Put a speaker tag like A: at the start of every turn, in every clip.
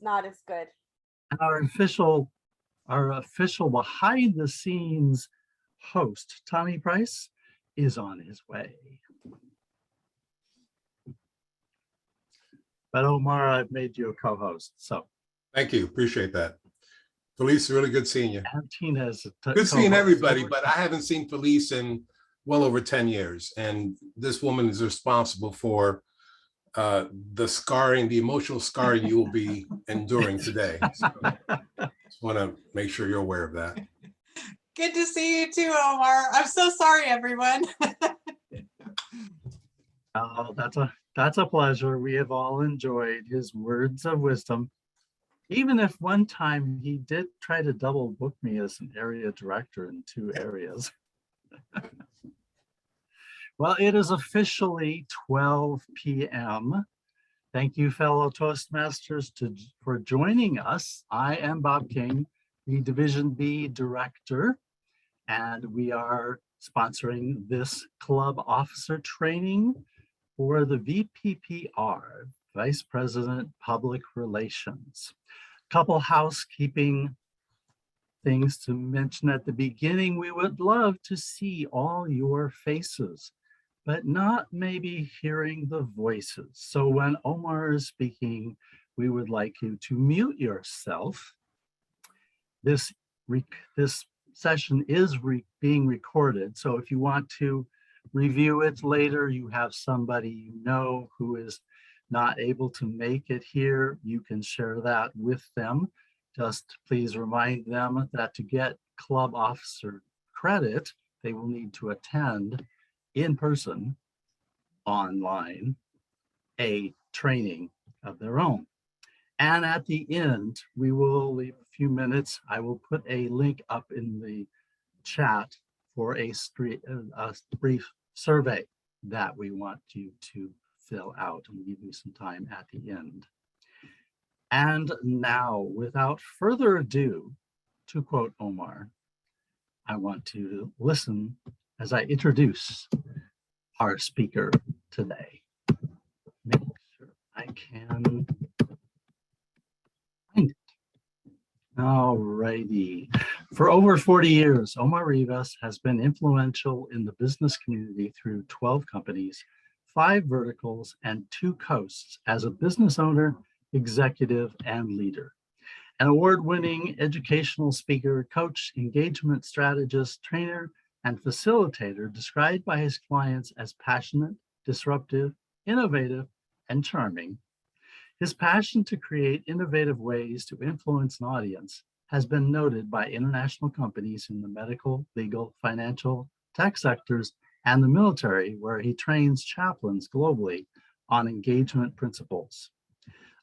A: not as good.
B: And our official behind the scenes host, Tommy Price, is on his way. But Omar, I've made you a co-host, so.
C: Thank you, appreciate that. Felice, really good seeing you.
B: And Tina's
C: Good seeing everybody, but I haven't seen Felice in well over 10 years. And this woman is responsible for the scarring, the emotional scarring you will be enduring today. So just want to make sure you're aware of that.
D: Good to see you too, Omar. I'm so sorry, everyone.
B: Oh, that's a pleasure. We have all enjoyed his words of wisdom. Even if one time he did try to double book me as an area director in 2 areas. Well, it is officially 12 p.m. Thank you, fellow Toastmasters, for joining us. I am Bob King, the Division B Director, and we are sponsoring this club officer training for the VPPR, Vice President Public Relations. Couple housekeeping things to mention at the beginning. We would love to see all your faces, but not maybe hearing the voices. So when Omar is speaking, we would like you to mute yourself. This session is being recorded. So if you want to review it later, you have somebody you know who is not able to make it here, you can share that with them. Just please remind them that to get club officer credit, they will need to attend in person, online, a training of their own. And at the end, we will leave a few minutes. I will put a link up in the chat for a brief survey that we want you to fill out and give you some time at the end. And now, without further ado, to quote Omar, I want to listen as I introduce our speaker today. Make sure I can find it. All righty. For over 40 years, Omar Rivas has been influential in the business community through 12 companies, 5 verticals, and 2 coasts as a business owner, executive, and leader. An award-winning educational speaker, coach, engagement strategist, trainer, and facilitator described by his clients as passionate, disruptive, innovative, and charming. His passion to create innovative ways to influence an audience has been noted by international companies in the medical, legal, financial, tech sectors, and the military, where he trains chaplains globally on engagement principles.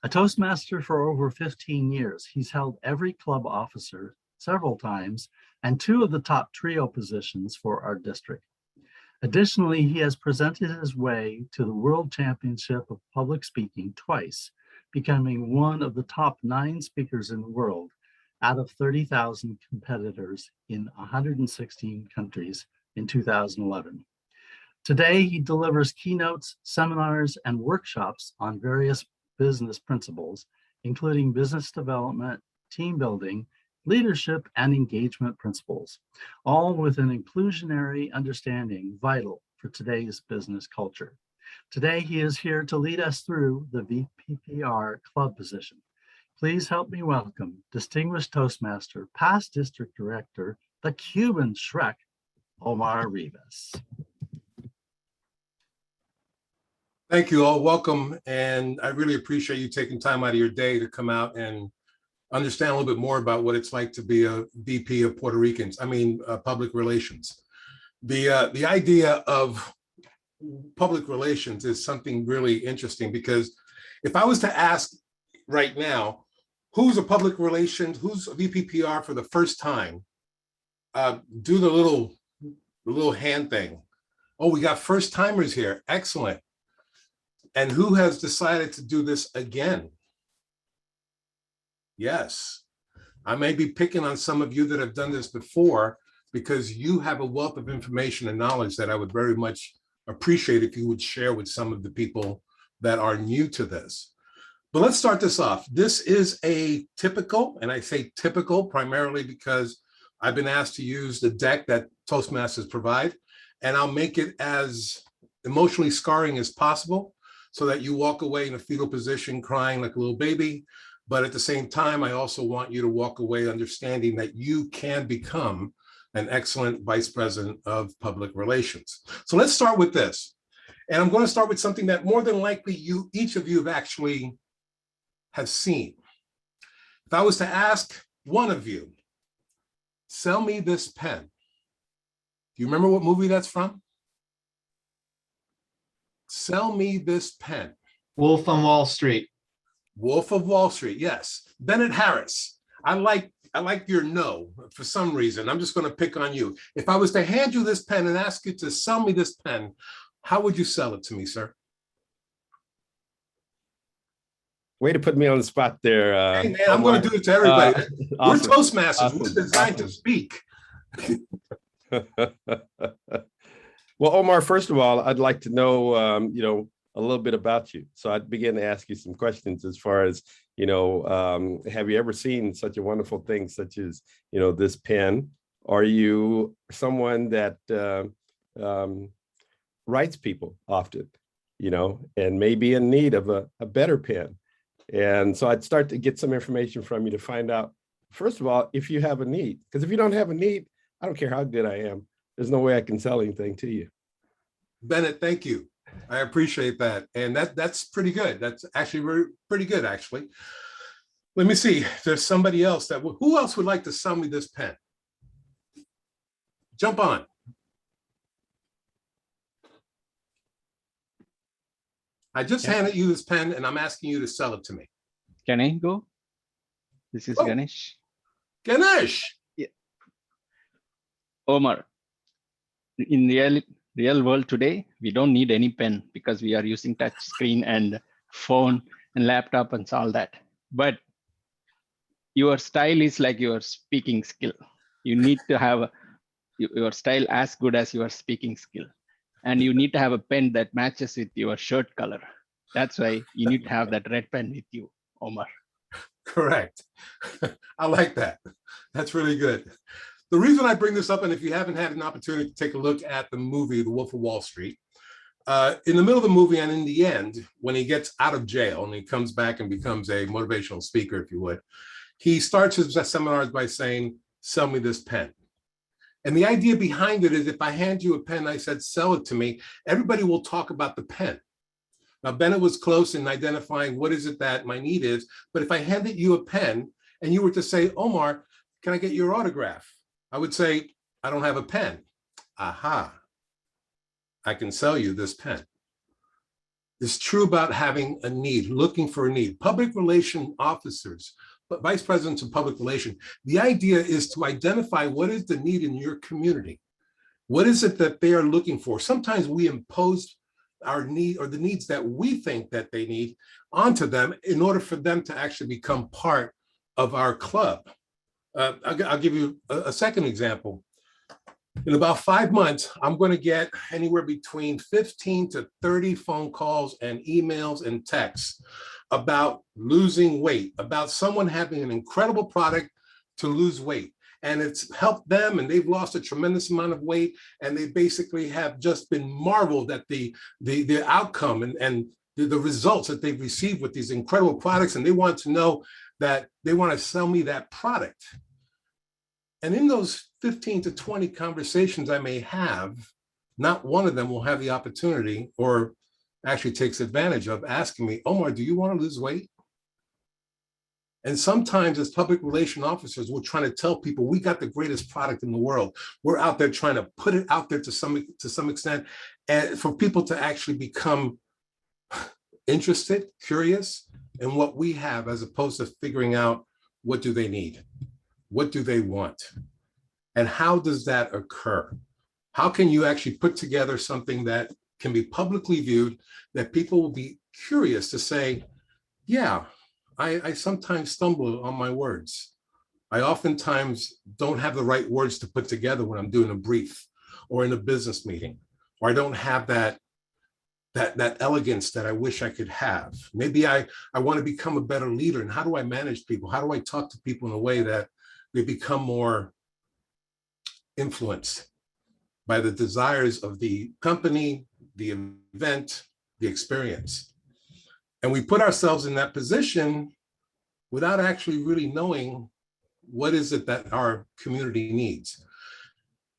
B: A Toastmaster for over 15 years, he's held every club officer several times and 2 of the top trio positions for our district. Additionally, he has presented his way to the World Championship of Public Speaking twice, becoming one of the top 9 speakers in the world out of 30,000 competitors in 116 countries in 2011. Today, he delivers keynotes, seminars, and workshops on various business principles, including business development, team building, leadership, and engagement principles, all with an inclusionary understanding vital for today's business culture. Today, he is here to lead us through the VPPR club position. Please help me welcome distinguished Toastmaster, past district director, the Cuban Shrek, Omar Rivas.
C: Thank you all, welcome. And I really appreciate you taking time out of your day to come out and understand a little bit more about what it's like to be a VP of public relations. The idea of public relations is something really interesting, because if I was to ask right now, who's a public relations, who's a VPPR for the first time, do the little hand thing. Oh, we got first timers here, excellent. And who has decided to do this again? Yes, I may be picking on some of you that have done this before, because you have a wealth of information and knowledge that I would very much appreciate if you would share with some of the people that are new to this. But let's start this off. This is a typical, and I say typical primarily because I've been asked to use the deck that Toastmasters provide, and I'll make it as emotionally scarring as possible so that you walk away in a fetal position crying like a little baby. But at the same time, I also want you to walk away understanding that you can become an excellent vice president of public relations. So let's start with this. And I'm going to start with something that more than likely each of you have actually have seen. If I was to ask one of you, sell me this pen. Do you remember what movie that's from? Sell me this pen.
A: Wolf on Wall Street.
C: Wolf of Wall Street, yes. Bennett Harris. I like your no for some reason. I'm just going to pick on you. If I was to hand you this pen and ask you to sell me this pen, how would you sell it to me, sir?
E: Way to put me on the spot there.
C: Hey man, I'm going to do it to everybody.
E: Awesome.
C: We're Toastmasters.
E: Awesome.
C: We're designed to speak.
E: Well, Omar, first of all, I'd like to know, a little bit about you. So I'd begin to ask you some questions as far as, have you ever seen such a wonderful thing such as, this pen? Are you someone that writes people often, and may be in need of a better pen? And so I'd start to get some information from you to find out, first of all, if you have a need, because if you don't have a need, I don't care how good I am. There's no way I can sell anything to you.
C: Bennett, thank you. I appreciate that. And that's pretty good. That's actually pretty good, actually. Let me see if there's somebody else who else would like to sell me this pen? Jump on. I just handed you this pen and I'm asking you to sell it to me.
F: Can I go? This is
C: Oh.
F: Ganesh.
C: Ganesh.
F: Omar, in real world today, we don't need any pen because we are using touch screen and phone and laptop and all that. But your style is like your speaking skill. You need to have your style as good as your speaking skill. And you need to have a pen that matches with your shirt color. That's why you need to have that red pen with you, Omar.
C: Correct. I like that. That's really good. The reason I bring this up, and if you haven't had an opportunity to take a look at the movie, The Wolf of Wall Street, in the middle of the movie and in the end, when he gets out of jail and he comes back and becomes a motivational speaker, if you would, he starts his seminars by saying, sell me this pen. And the idea behind it is if I hand you a pen, I said, sell it to me, everybody will talk about the pen. Now, Bennett was close in identifying what is it that my need is. But if I handed you a pen and you were to say, Omar, can I get your autograph? I would say, I don't have a pen. Aha, I can sell you this pen. It's true about having a need, looking for a need. Public relation officers, but vice presidents of public relation, the idea is to identify what is the need in your community. What is it that they are looking for? Sometimes we impose our need or the needs that we think that they need onto them in order for them to actually become part of our club. I'll give you a second example. In about 5 months, I'm going to get anywhere between 15 to 30 phone calls and emails and texts about losing weight, about someone having an incredible product to lose weight. And it's helped them and they've lost a tremendous amount of weight. And they basically have just been marveled at the outcome and the results that they've received with these incredible products. And they want to know that they want to sell me that product. And in those 15 to 20 conversations I may have, not one of them will have the opportunity or actually takes advantage of asking me, Omar, do you want to lose weight? And sometimes as public relation officers, we're trying to tell people we got the greatest product in the world. We're out there trying to put it out there to some extent and for people to actually become interested, curious in what we have, as opposed to figuring out what do they need? What do they want? And how does that occur? How can you actually put together something that can be publicly viewed, that people will be curious to say, yeah, I sometimes stumble on my words. I oftentimes don't have the right words to put together when I'm doing a brief or in a business meeting, or I don't have that that elegance that I wish I could have. Maybe I want to become a better leader. And how do I manage people? How do I talk to people in a way that they become more influenced by the desires of the company, the event, the experience? And we put ourselves in that position without actually really knowing what is it that our community needs.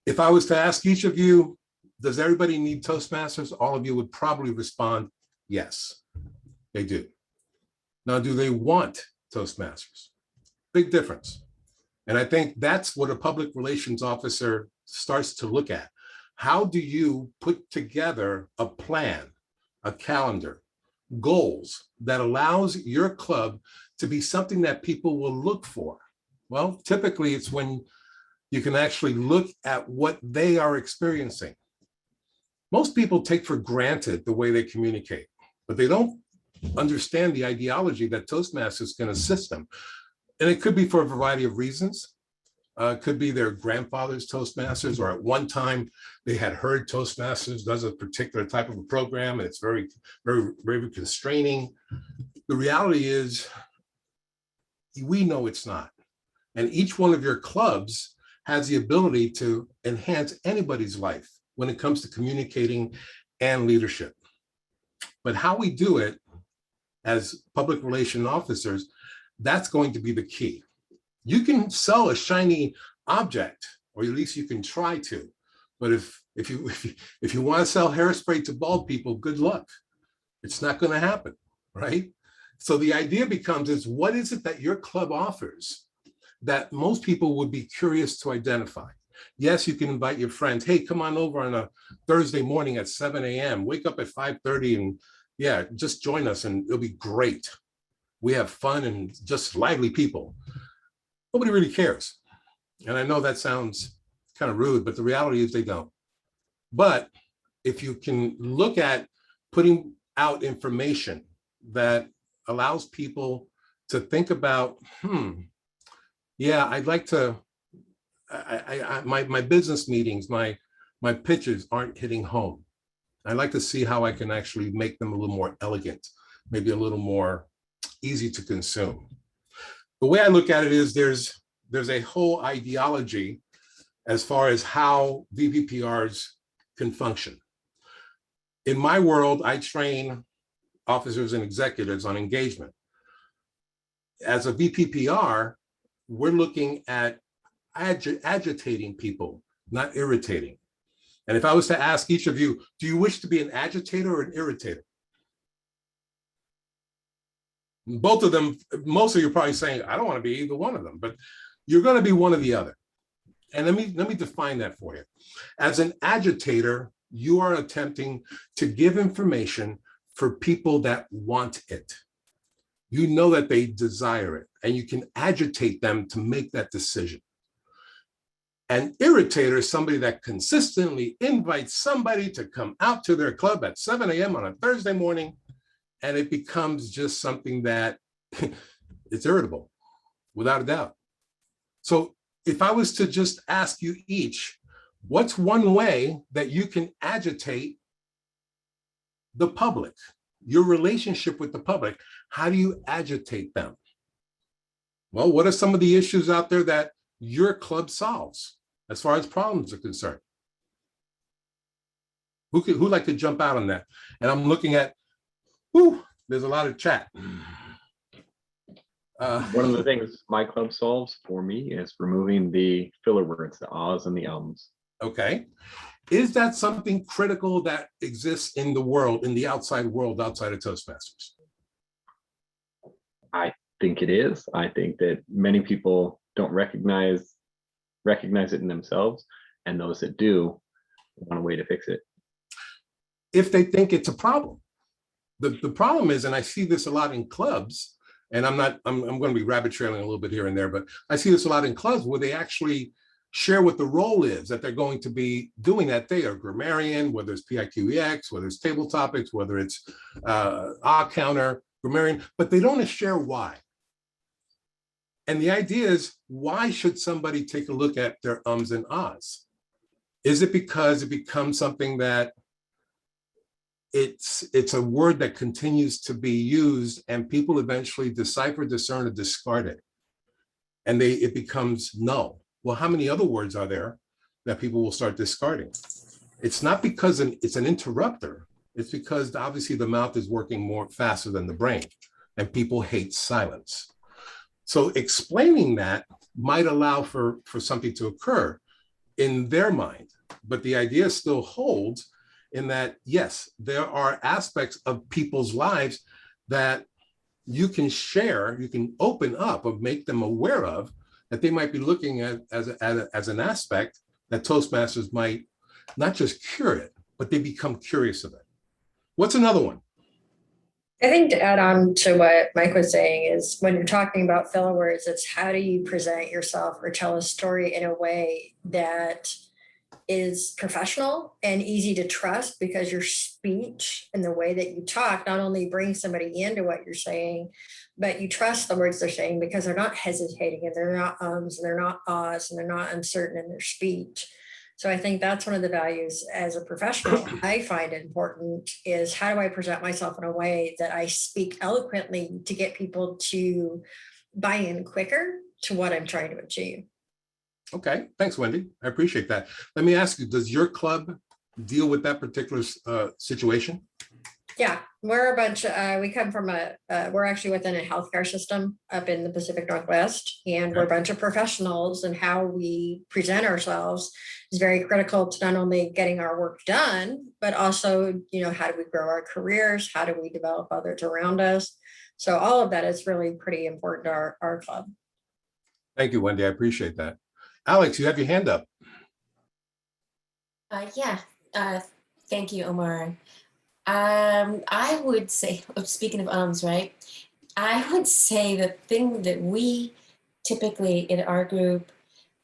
C: If I was to ask each of you, does everybody need Toastmasters? All of you would probably respond, yes, they do. Now, do they want Toastmasters? Big difference. And I think that's what a public relations officer starts to look at. How do you put together a plan, a calendar, goals that allows your club to be something that people will look for? Well, typically it's when you can actually look at what they are experiencing. Most people take for granted the way they communicate, but they don't understand the ideology that Toastmasters can assist them. And it could be for a variety of reasons. It could be their grandfather's Toastmasters, or at one time they had heard Toastmasters does a particular type of a program and it's very, very, very constraining. The reality is, we know it's not. And each one of your clubs has the ability to enhance anybody's life when it comes to communicating and leadership. But how we do it as public relation officers, that's going to be the key. You can sell a shiny object, or at least you can try to. But if you want to sell hairspray to bald people, good luck. It's not going to happen, right? So the idea becomes is, what is it that your club offers that most people would be curious to identify? Yes, you can invite your friends. Hey, come on over on a Thursday morning at 7 a.m. Wake up at 5:30 and yeah, just join us and it'll be great. We have fun and just lively people. Nobody really cares. And I know that sounds kind of rude, but the reality is they don't. But if you can look at putting out information that allows people to think about, yeah, I'd like to, my business meetings, my pitches aren't hitting home. I'd like to see how I can actually make them a little more elegant, maybe a little more easy to consume. The way I look at it is there's a whole ideology as far as how VPPRs can function. In my world, I train officers and executives on engagement. As a VPPR, we're looking at agitating people, not irritating. And if I was to ask each of you, do you wish to be an agitator or an irritator? Both of them, most of you are probably saying, I don't want to be either one of them, but you're going to be one or the other. And let me define that for you. As an agitator, you are attempting to give information for people that want it. You know that they desire it, and you can agitate them to make that decision. An irritator is somebody that consistently invites somebody to come out to their club at 7 a.m. on a Thursday morning, and it becomes just something that it's irritable, without a doubt. So if I was to just ask you each, what's one way that you can agitate the public, your relationship with the public? How do you agitate them? Well, what are some of the issues out there that your club solves as far as problems are concerned? Who'd like to jump out on that? And I'm looking at, there's a lot of chat.
G: One of the things my club solves for me is removing the filler words, the ahs and the ums.
C: Okay. Is that something critical that exists in the world, in the outside world, outside of Toastmasters?
G: I think it is. I think that many people don't recognize it in themselves, and those that do want a way to fix it.
C: If they think it's a problem. The problem is, and I see this a lot in clubs, and I'm going to be rabbit trailing a little bit here and there, but I see this a lot in clubs where they actually share what the role is that they're going to be doing that day, or grammarian, whether it's PIQEX, whether it's table topics, whether it's counter, grammarian, but they don't share why. And the idea is, why should somebody take a look at their ums and ahs? Is it because it becomes something that it's a word that continues to be used, and people eventually decipher, discern, or discard it. And it becomes null. Well, how many other words are there that people will start discarding? It's not because it's an interrupter. It's because obviously the mouth is working more faster than the brain, and people hate silence. So explaining that might allow for something to occur in their mind, but the idea still holds in that, yes, there are aspects of people's lives that you can share, you can open up or make them aware of, that they might be looking at as an aspect that Toastmasters might not just cure it, but they become curious of it. What's another one?
H: I think to add on to what Mike was saying is when you're talking about filler words, it's how do you present yourself or tell a story in a way that is professional and easy to trust, because your speech and the way that you talk not only brings somebody into what you're saying, but you trust the words they're saying because they're not hesitating and they're not ums and they're not ahs and they're not uncertain in their speech. So I think that's one of the values as a professional I find important is how do I present myself in a way that I speak eloquently to get people to buy in quicker to what I'm trying to achieve.
C: Okay, thanks, Wendy. I appreciate that. Let me ask you, does your club deal with that particular situation?
H: Yeah, we're a bunch, we come from we're actually within a healthcare system up in the Pacific Northwest, and we're a bunch of professionals, and how we present ourselves is very critical to not only getting our work done, but also, how do we grow our careers? How do we develop others around us? So all of that is really pretty important to our club.
C: Thank you, Wendy. I appreciate that. Alex, you have your hand up.
I: Thank you, Omar. I would say, speaking of ums, right? I would say the thing that we typically in our group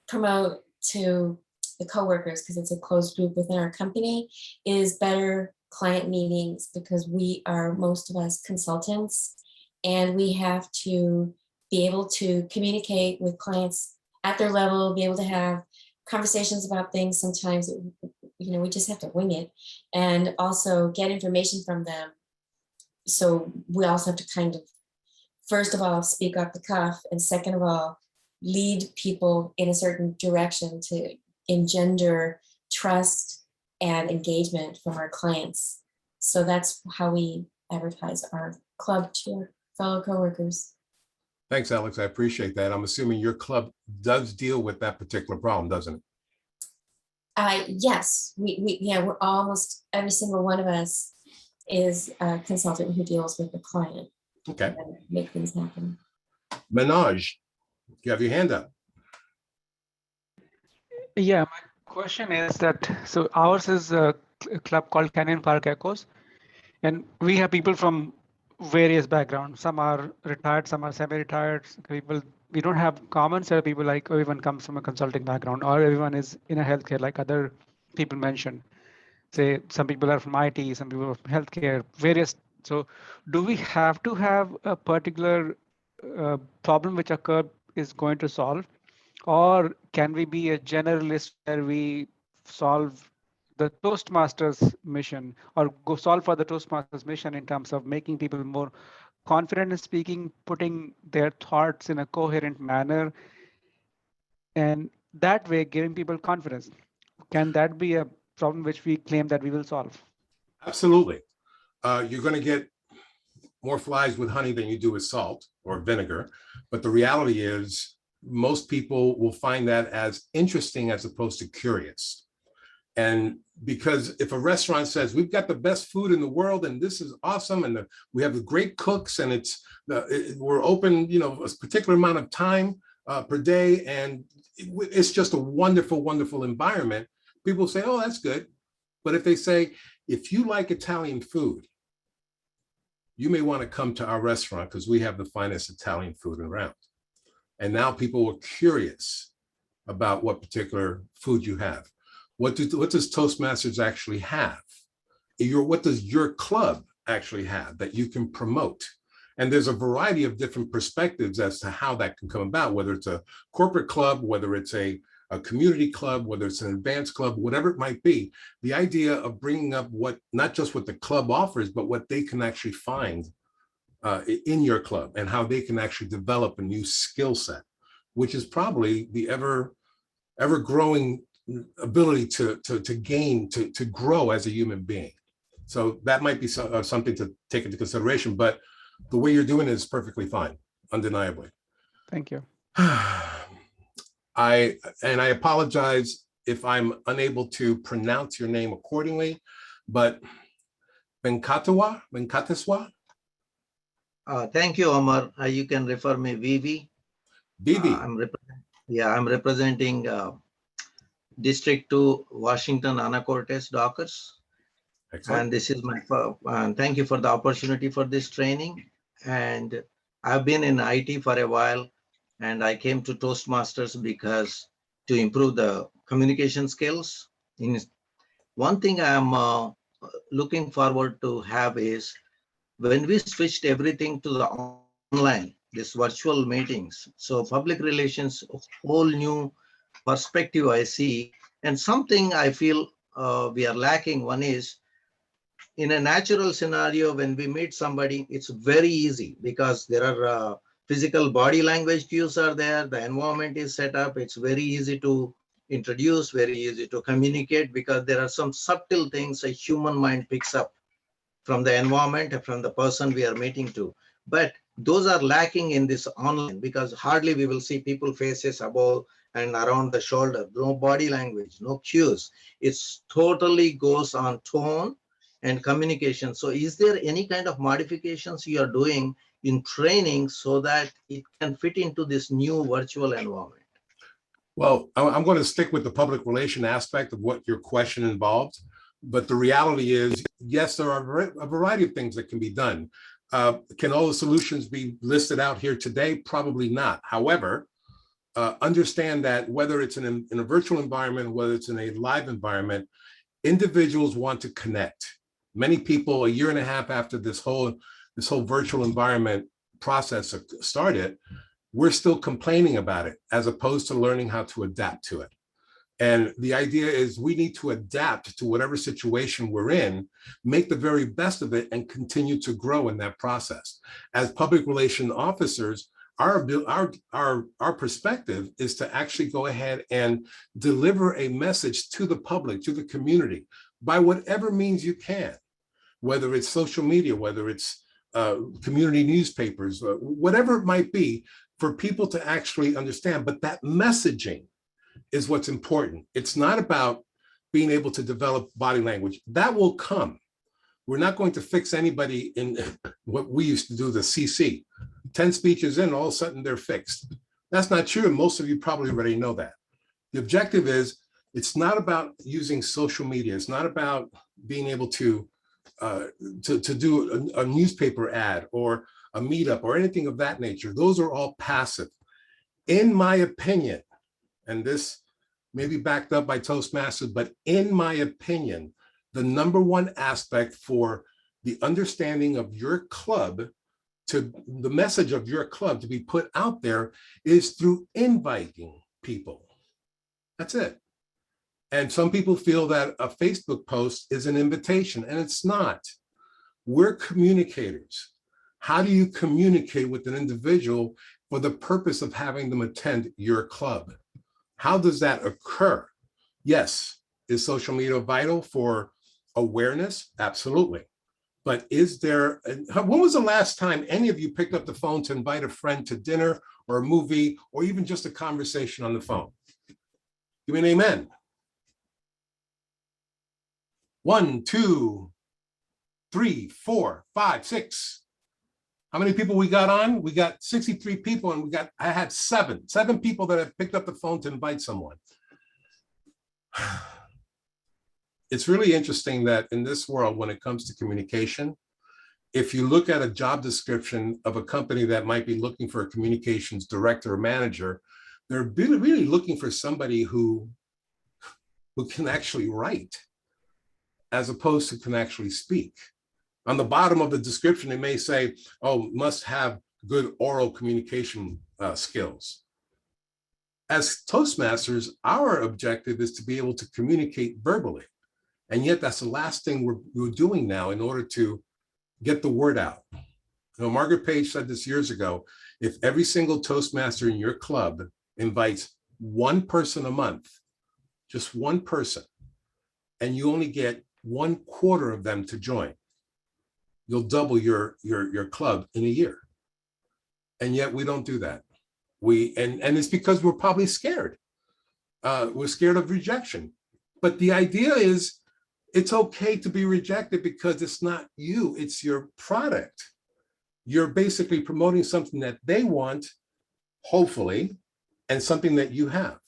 I: promote to the coworkers, because it's a closed group within our company, is better client meetings, because we are, most of us, consultants, and we have to be able to communicate with clients at their level, be able to have conversations about things. Sometimes, we just have to wing it, and also get information from them. So we also have to kind of, first of all, speak off the cuff, and second of all, lead people in a certain direction to engender trust and engagement from our clients. So that's how we advertise our club to our fellow coworkers.
C: Thanks, Alex. I appreciate that. I'm assuming your club does deal with that particular problem, doesn't it?
I: Yes, we're almost every single one of us is a consultant who deals with the client.
C: Okay.
I: And make things happen.
C: Manoj, you have your hand up.
J: Yeah, my question is that, so ours is a club called Canyon Park Echoes, and we have people from various backgrounds. Some are retired, some are semi-retired. People, we don't have common set of people like everyone comes from a consulting background, or everyone is in a healthcare, like other people mentioned. Say some people are from IT, some people are from healthcare, various. So do we have to have a particular problem which a club is going to solve? Or can we be a generalist where we solve the Toastmasters mission, or go solve for the Toastmasters mission in terms of making people more confident in speaking, putting their thoughts in a coherent manner, and that way giving people confidence? Can that be a problem which we claim that we will solve?
C: Absolutely. You're going to get more flies with honey than you do with salt or vinegar. But the reality is most people will find that as interesting as opposed to curious. And because if a restaurant says, we've got the best food in the world and this is awesome, and we have the great cooks, and we're open, a particular amount of time per day, and it's just a wonderful, wonderful environment, people say, oh, that's good. But if they say, if you like Italian food, you may want to come to our restaurant because we have the finest Italian food around. And now people are curious about what particular food you have. What does Toastmasters actually have? What does your club actually have that you can promote? And there's a variety of different perspectives as to how that can come about, whether it's a corporate club, whether it's a a community club, whether it's an advanced club, whatever it might be, the idea of bringing up what, not just what the club offers, but what they can actually find in your club and how they can actually develop a new skill set, which is probably the ever growing ability to gain, to grow as a human being. So that might be something to take into consideration, but the way you're doing it is perfectly fine, undeniably.
J: Thank you.
C: I apologize if I'm unable to pronounce your name accordingly, but Venkateswa?
K: Thank you, Omar. You can refer me VV.
C: Vivi.
K: I'm representing District 2, Washington, Anacortes, Dockers.
C: Excellent.
K: And this is my, thank you for the opportunity for this training. And I've been in IT for a while, and I came to Toastmasters because to improve the communication skills. One thing I'm looking forward to have is when we switched everything to the online, this virtual meetings. So public relations, a whole new perspective I see, and something I feel we are lacking. One is in a natural scenario, when we meet somebody, it's very easy because there are physical body language cues are there. The environment is set up. It's very easy to introduce, very easy to communicate because there are some subtle things a human mind picks up from the environment and from the person we are meeting to. But those are lacking in this online because hardly we will see people faces above and around the shoulder, no body language, no cues. It's totally goes on tone and communication. So is there any kind of modifications you are doing in training so that it can fit into this new virtual environment?
C: Well, I'm going to stick with the public relation aspect of what your question involved. But the reality is, yes, there are a variety of things that can be done. Can all the solutions be listed out here today? Probably not. However, understand that whether it's in a virtual environment, whether it's in a live environment, individuals want to connect. Many people, a year and a half after this whole virtual environment process started, we're still complaining about it as opposed to learning how to adapt to it. And the idea is we need to adapt to whatever situation we're in, make the very best of it, and continue to grow in that process. As public relation officers, our perspective is to actually go ahead and deliver a message to the public, to the community, by whatever means you can, whether it's social media, whether it's community newspapers, whatever it might be, for people to actually understand. But that messaging is what's important. It's not about being able to develop body language. That will come. We're not going to fix anybody in what we used to do, the CC. 10 speeches in, all of a sudden they're fixed. That's not true, and most of you probably already know that. The objective is, it's not about using social media. It's not about being able to do a newspaper ad or a meetup or anything of that nature. Those are all passive. In my opinion, and this may be backed up by Toastmasters, but in my opinion, the number one aspect for the understanding of your club, to the message of your club to be put out there, is through inviting people. That's it. And some people feel that a Facebook post is an invitation, and it's not. We're communicators. How do you communicate with an individual for the purpose of having them attend your club? How does that occur? Yes, is social media vital for awareness? Absolutely. But is there, when was the last time any of you picked up the phone to invite a friend to dinner or a movie or even just a conversation on the phone? Give me an amen. 1, 2, 3, 4, 5, 6. How many people we got on? We got 63 people, and I had seven people that have picked up the phone to invite someone. It's really interesting that in this world, when it comes to communication, if you look at a job description of a company that might be looking for a communications director or manager, they're really looking for somebody who can actually write as opposed to can actually speak. On the bottom of the description, it may say, oh, must have good oral communication skills. As Toastmasters, our objective is to be able to communicate verbally. And yet that's the last thing we're doing now in order to get the word out. You know, Margaret Page said this years ago, if every single Toastmaster in your club invites one person a month, just one person, and you only get 1/4 of them to join, you'll double your club in a year. And yet we don't do that. And it's because we're probably scared. We're scared of rejection. But the idea is it's okay to be rejected because it's not you, it's your product. You're basically promoting something that they want, hopefully, and something that you have.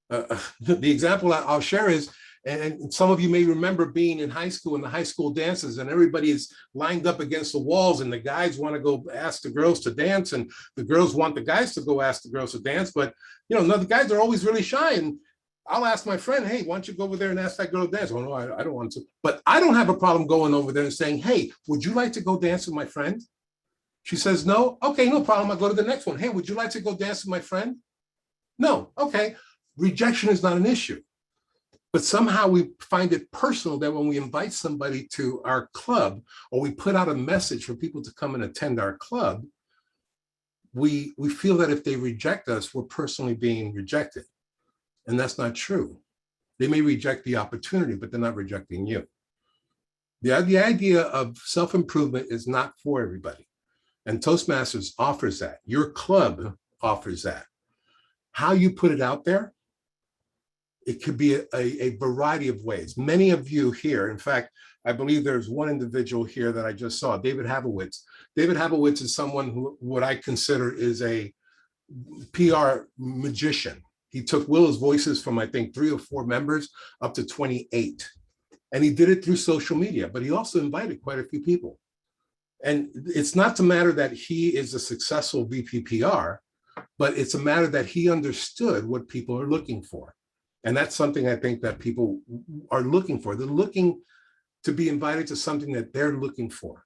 C: The example I'll share is, and some of you may remember being in high school and the high school dances, and everybody is lined up against the walls, and the guys want to go ask the girls to dance, and the girls want the guys to go ask the girls to dance. But you know, the guys are always really shy. And I'll ask my friend, hey, why don't you go over there and ask that girl to dance? Oh, no, I don't want to. But I don't have a problem going over there and saying, hey, would you like to go dance with my friend? She says, no. Okay, no problem. I'll go to the next one. Hey, would you like to go dance with my friend? No. Okay. Rejection is not an issue. But somehow we find it personal that when we invite somebody to our club, or we put out a message for people to come and attend our club, we feel that if they reject us, we're personally being rejected. And that's not true. They may reject the opportunity, but they're not rejecting you. The idea of self-improvement is not for everybody. And Toastmasters offers that. Your club offers that. How you put it out there, it could be a variety of ways. Many of you here, in fact, I believe there's one individual here that I just saw, David Habowitz. David Habowitz is someone who, what I consider is a PR magician. He took Willow's voices from, I think, 3 or 4 members up to 28. And he did it through social media, but he also invited quite a few people. And it's not the matter that he is a successful VPPR, but it's a matter that he understood what people are looking for. And that's something I think that people are looking for. They're looking to be invited to something that they're looking for.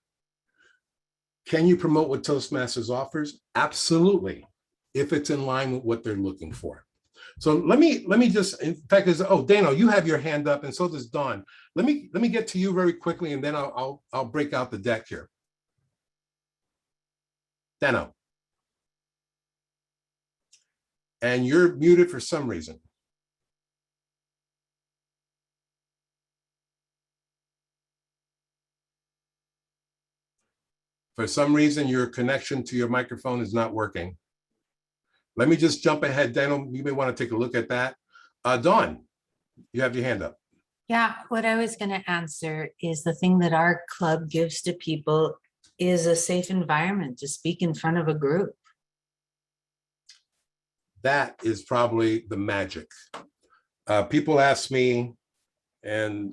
C: Can you promote what Toastmasters offers? Absolutely, if it's in line with what they're looking for. So let me just, in fact, Dano, you have your hand up, and so does Dawn. Let me get to you very quickly, and then I'll break out the deck here. Dano. And you're muted for some reason. For some reason, your connection to your microphone is not working. Let me just jump ahead. Daniel, you may want to take a look at that. Dawn, you have your hand up.
L: Yeah, what I was going to answer is the thing that our club gives to people is a safe environment to speak in front of a group.
C: That is probably the magic. People ask me, and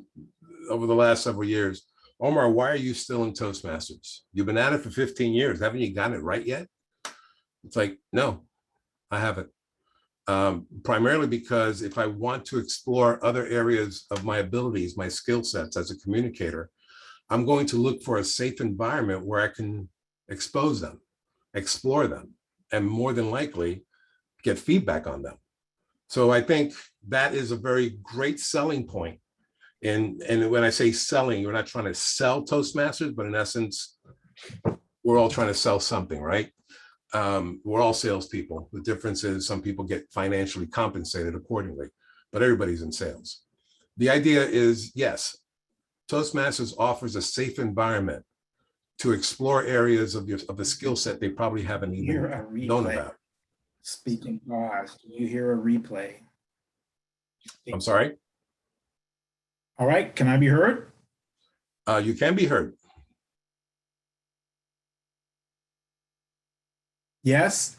C: over the last several years, Omar, why are you still in Toastmasters? You've been at it for 15 years. Haven't you gotten it right yet? It's like, no, I haven't. Primarily because if I want to explore other areas of my abilities, my skill sets as a communicator, I'm going to look for a safe environment where I can expose them, explore them, and more than likely get feedback on them. So I think that is a very great selling point. And when I say selling, we're not trying to sell Toastmasters, but in essence, we're all trying to sell something, right? We're all salespeople. The difference is some people get financially compensated accordingly, but everybody's in sales. The idea is, yes, Toastmasters offers a safe environment to explore areas of the skill set they probably haven't even known about.
M: Speaking pause, do you hear a replay?
C: I'm sorry?
M: All right, can I be heard?
C: You can be heard.
M: Yes.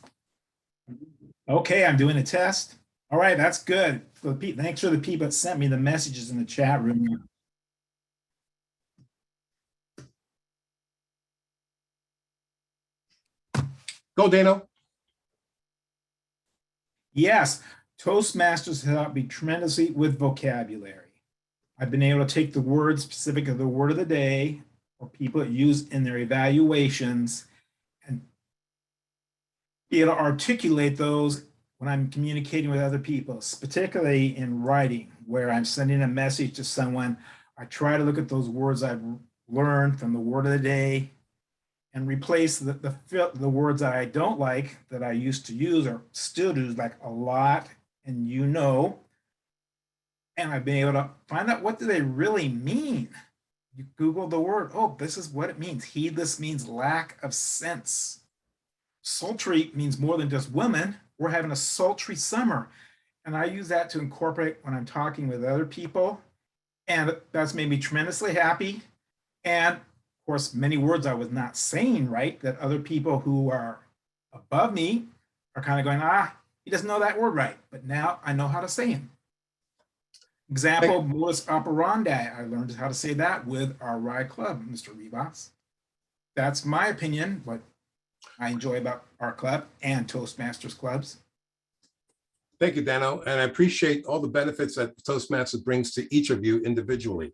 M: Okay, I'm doing a test. All right, that's good. Thanks for the people that sent me the messages in the chat room.
C: Go, Dano.
M: Yes, Toastmasters has helped me tremendously with vocabulary. I've been able to take the word specific to the word of the day, or people use in their evaluations, and be able to articulate those when I'm communicating with other people, particularly in writing, where I'm sending a message to someone, I try to look at those words I've learned from the word of the day and replace the words that I don't like that I used to use or still do, like a lot and you know, and I've been able to find out what do they really mean. You Google the word, oh, this is what it means. Heedless means lack of sense. Sultry means more than just women. We're having a sultry summer. And I use that to incorporate when I'm talking with other people. And that's made me tremendously happy. And of course, many words I was not saying right that other people who are above me are kind of going, he doesn't know that word right. But now I know how to say him. Example, modus operandi. I learned how to say that with our RIDE club, Mr. Rivas. That's my opinion, what I enjoy about our club and Toastmasters clubs.
C: Thank you, Dano. And I appreciate all the benefits that Toastmasters brings to each of you individually.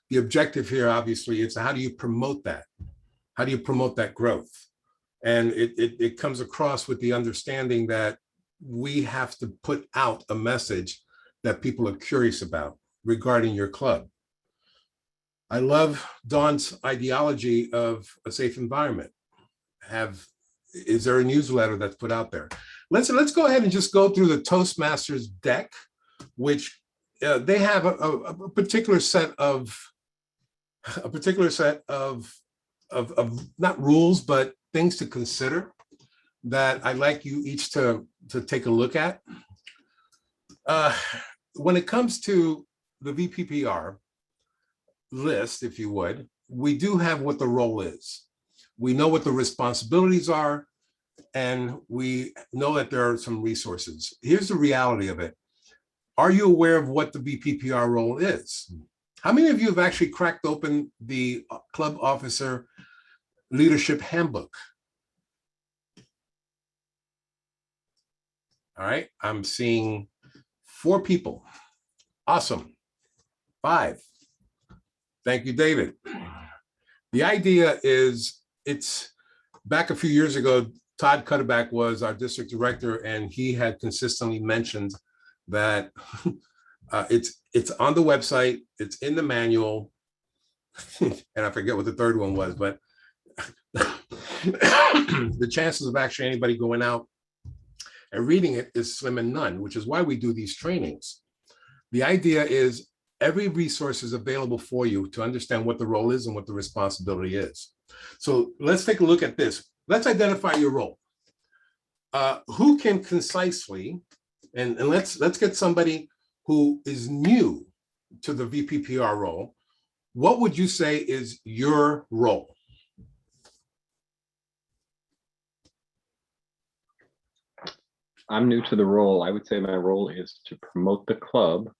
C: The objective here, obviously, is how do you promote that? How do you promote that growth? And it comes across with the understanding that we have to put out a message that people are curious about regarding your club. I love Dawn's ideology of a safe environment. Is there a newsletter that's put out there? Let's go ahead and just go through the Toastmasters deck, which they have a particular set of not rules, but things to consider that I'd like you each to take a look at. When it comes to the VPPR list, if you would, we do have what the role is. We know what the responsibilities are, and we know that there are some resources. Here's the reality of it. Are you aware of what the VPPR role is? How many of you have actually cracked open the Club Officer Leadership Handbook? All right, I'm seeing 4 people. Awesome. 5. Thank you, David. The idea is, it's back a few years ago, Todd Cutterback was our district director, and he had consistently mentioned that it's on the website, it's in the manual, and I forget what the third one was, but the chances of actually anybody going out and reading it is slim and none, which is why we do these trainings. The idea is every resource is available for you to understand what the role is and what the responsibility is. So let's take a look at this. Let's identify your role. Who can concisely, and let's get somebody who is new to the VPPR role. What would you say is your role?
G: I'm new to the role. I would say my role is to promote the club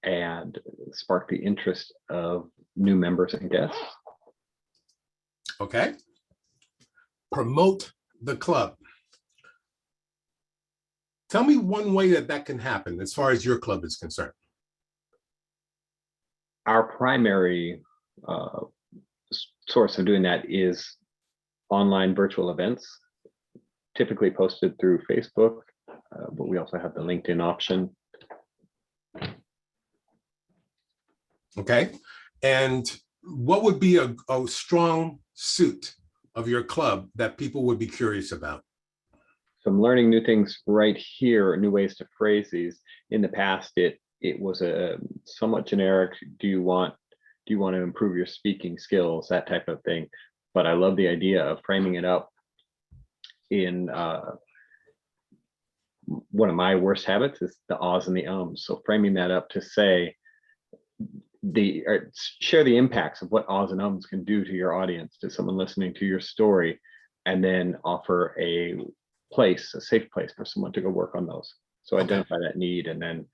G: and spark the interest of new members and guests.
C: Okay. Promote the club. Tell me one way that can happen as far as your club is concerned.
G: Our primary source of doing that is online virtual events, typically posted through Facebook, but we also have the LinkedIn option.
C: Okay. And what would be a strong suit of your club that people would be curious about?
G: So I'm learning new things right here, new ways to phrase these. In the past, it was a somewhat generic, do you want to improve your speaking skills, that type of thing. But I love the idea of framing it up in one of my worst habits is the ahs and the ums. So framing that up to say, share the impacts of what ahs and ums can do to your audience, to someone listening to your story, and then offer a safe place for someone to go work on those. So identify that need and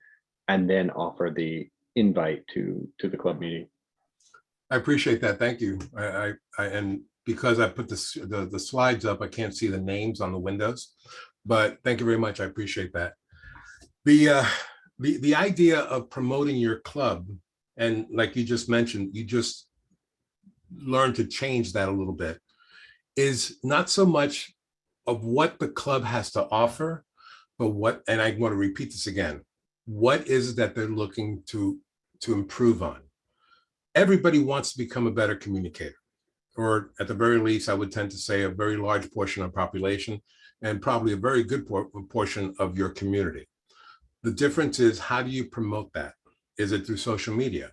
G: then offer the invite to the club meeting.
C: I appreciate that. Thank you. And because I put the slides up, I can't see the names on the windows, but thank you very much. I appreciate that. The idea of promoting your club, and like you just mentioned, you just learned to change that a little bit, is not so much of what the club has to offer, but what, and I want to repeat this again, what is it that they're looking to improve on? Everybody wants to become a better communicator, or at the very least, I would tend to say a very large portion of population, and probably a very good portion of your community. The difference is, how do you promote that? Is it through social media?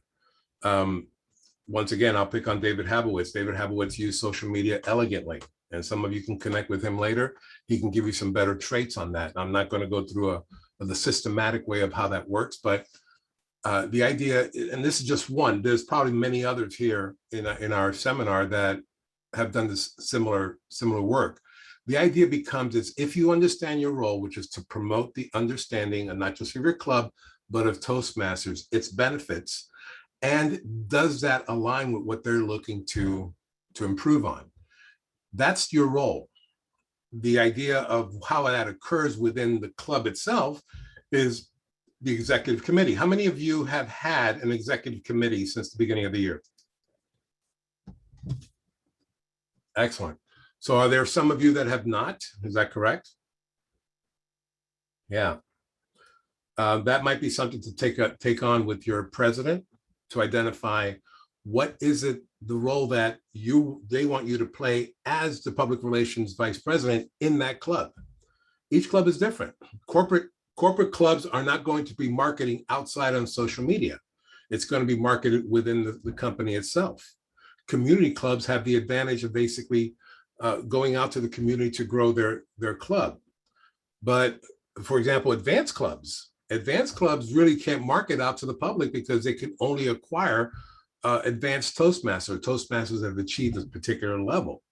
C: Once again, I'll pick on David Habowitz. David Habowitz used social media elegantly, and some of you can connect with him later. He can give you some better traits on that. I'm not going to go through the systematic way of how that works, but the idea, and this is just one, there's probably many others here in our seminar that have done this similar work. The idea becomes is, if you understand your role, which is to promote the understanding, and not just of your club, but of Toastmasters, its benefits, and does that align with what they're looking to improve on? That's your role. The idea of how that occurs within the club itself is the executive committee. How many of you have had an executive committee since the beginning of the year? Excellent. So are there some of you that have not? Is that correct? Yeah. That might be something to take on with your president, to identify what is it, the role that they want you to play as the public relations vice president in that club. Each club is different. Corporate clubs are not going to be marketing outside on social media. It's going to be marketed within the company itself. Community clubs have the advantage of basically going out to the community to grow their club. But for example, advanced clubs really can't market out to the public because they can only acquire advanced Toastmasters. Toastmasters have achieved a particular level.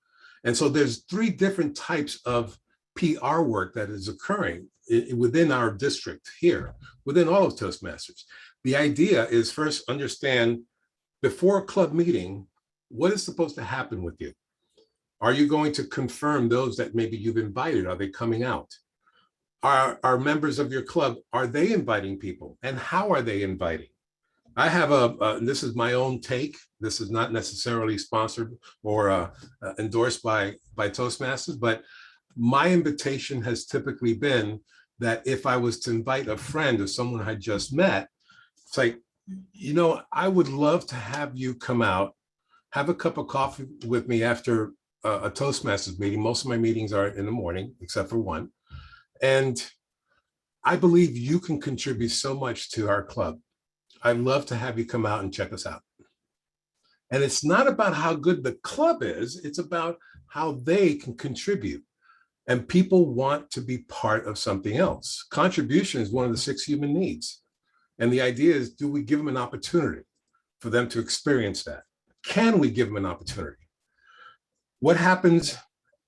C: And so there's 3 different types of PR work that is occurring within our district here, within all of Toastmasters. The idea is, first understand, before a club meeting, what is supposed to happen with you? Are you going to confirm those that maybe you've invited? Are they coming out? Are members of your club, are they inviting people? And how are they inviting? I have this is my own take. This is not necessarily sponsored or endorsed by Toastmasters, but my invitation has typically been that if I was to invite a friend or someone I just met, it's like, you know, I would love to have you come out, have a cup of coffee with me after a Toastmasters meeting. Most of my meetings are in the morning, except for one. And I believe you can contribute so much to our club. I'd love to have you come out and check us out. And it's not about how good the club is, it's about how they can contribute. And people want to be part of something else. Contribution is one of the 6 human needs. And the idea is, do we give them an opportunity for them to experience that? Can we give them an opportunity? What happens